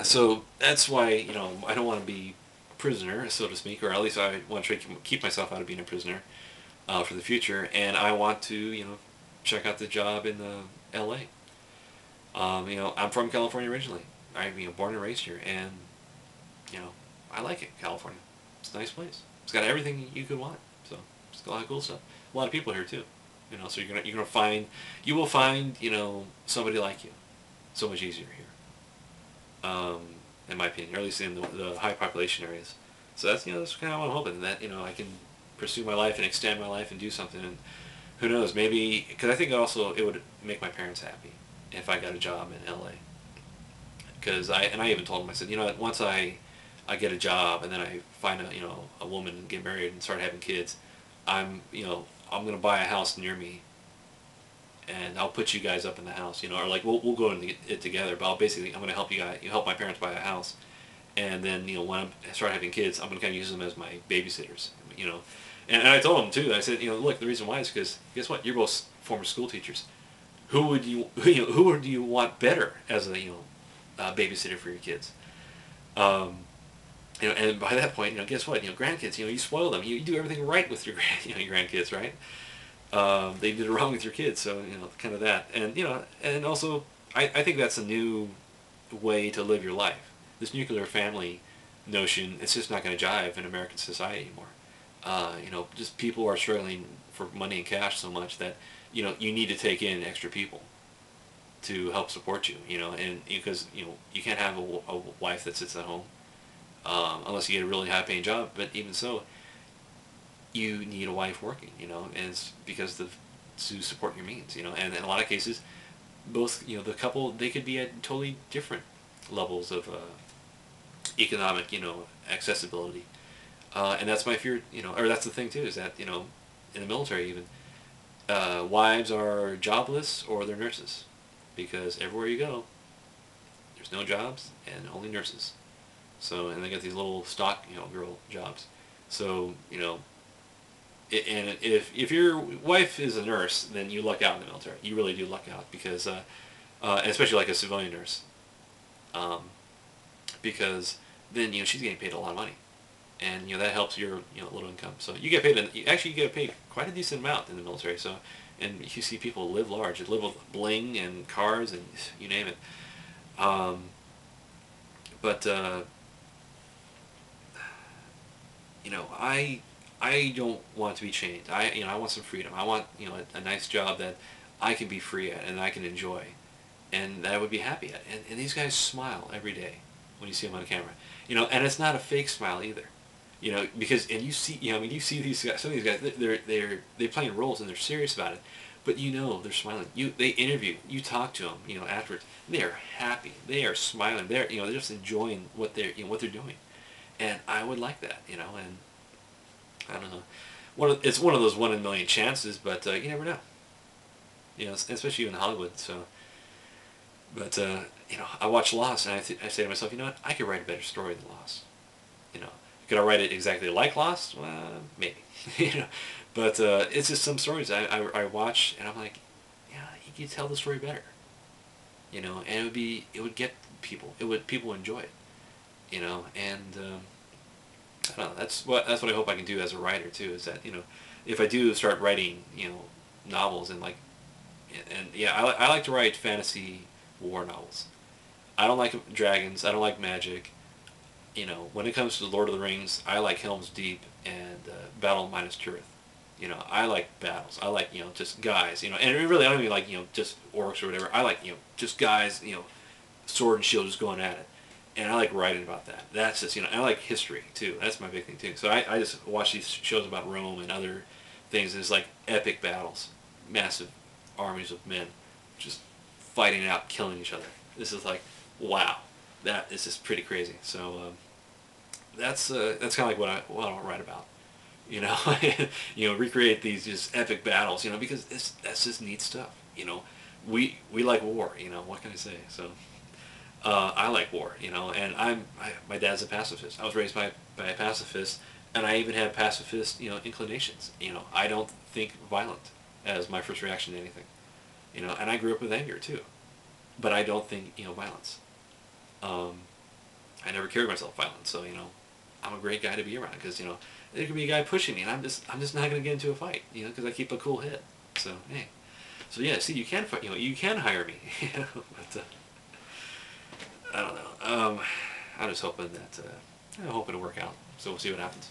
So that's why, I don't want to be a prisoner, so to speak, or at least I want to try to keep myself out of being a prisoner for the future. And I want to, check out the job in L.A. I'm from California originally. I'm born and raised here, and you know, I like it. California, it's a nice place. It's got everything you could want. So it's got a lot of cool stuff. A lot of people here too. So you're gonna find you will find somebody like you so much easier here, in my opinion, or at least in the high population areas. So that's kind of what I'm hoping, that I can pursue my life and extend my life and do something. And who knows, maybe because I think it would make my parents happy if I got a job in L.A. Because I even told them, I said, once I get a job and then I find a woman and get married and start having kids, I'm gonna buy a house near me, and I'll put you guys up in the house, or like we'll go into it together. But I'm gonna help you help my parents buy a house, and then when I start having kids, I'm gonna kind of use them as my babysitters, you know. And I told them too. I said, look, the reason why is because guess what? You're both former school teachers. Who would you want better as a babysitter for your kids? Um, and by that point, guess what? Grandkids, you spoil them. You do everything right with your your grandkids, right? They did it wrong with your kids, so kind of that. And and also, I think that's a new way to live your life. This nuclear family notion, it's just not going to jive in American society anymore. Just people are struggling for money and cash so much that you need to take in extra people to help support you. And because you can't have a wife that sits at home, unless you get a really high paying job. But even so, you need a wife working. And it's because to support your means. And in a lot of cases, both the couple, they could be at totally different levels of economic accessibility. And that's my fear. Or that's the thing too, is that in the military even, wives are jobless or they're nurses, because everywhere you go, there's no jobs and only nurses. So, and they got these little stock girl jobs. So and if your wife is a nurse, then you luck out in the military. You really do luck out, because especially like a civilian nurse, um, because then she's getting paid a lot of money, and that helps your little income. So you get paid. You get paid quite a decent amount in the military. So, and you see people live large, they live with bling and cars and you name it. Um, but I don't want to be chained. I want some freedom. I want a nice job that I can be free at and I can enjoy, and that I would be happy at. And these guys smile every day when you see them on camera. And it's not a fake smile either. Because and you see I mean you see these guys. Some of these guys, they're playing roles and they're serious about it, but they're smiling. They interview. You talk to them. Afterwards, they are happy. They are smiling. They're just enjoying what they're doing, and I would like that. And I don't know. It's one of those one in a million chances, but you never know. Especially in Hollywood. So, but I watch Lost, and I say to myself, what? I could write a better story than Lost. You know, could I write it exactly like Lost? Well, maybe. But it's just some stories I watch, and I'm like, yeah, he could tell the story better. And it would get people. People would enjoy it. And I don't know. That's what I hope I can do as a writer too. Is that if I do start writing novels, and yeah, I like to write fantasy war novels. I don't like dragons. I don't like magic. When it comes to Lord of the Rings, I like Helm's Deep and Battle of Minas Tirith. I like battles. I like just guys. And really I don't even like just orcs or whatever. I like just guys. Sword and shield just going at it. And I like writing about that. That's just I like history too. That's my big thing too. So I just watch these shows about Rome and other things. And it's like epic battles, massive armies of men, just fighting it out, killing each other. This is like, wow, that is just pretty crazy. So that's kind of like what I write about. You know, recreate these just epic battles. Because that's just neat stuff. We like war. What can I say? So. I like war, and my dad's a pacifist. I was raised by a pacifist, and I even have pacifist, inclinations. I don't think violent as my first reaction to anything. And I grew up with anger too, but I don't think violence. Um, I never carried myself violent, so I'm a great guy to be around because there could be a guy pushing me, and I'm just not gonna get into a fight, because I keep a cool head. So hey, so yeah, see, you can fight, you can hire me, but I don't know. I'm just hoping that I'm hoping to work out. So we'll see what happens.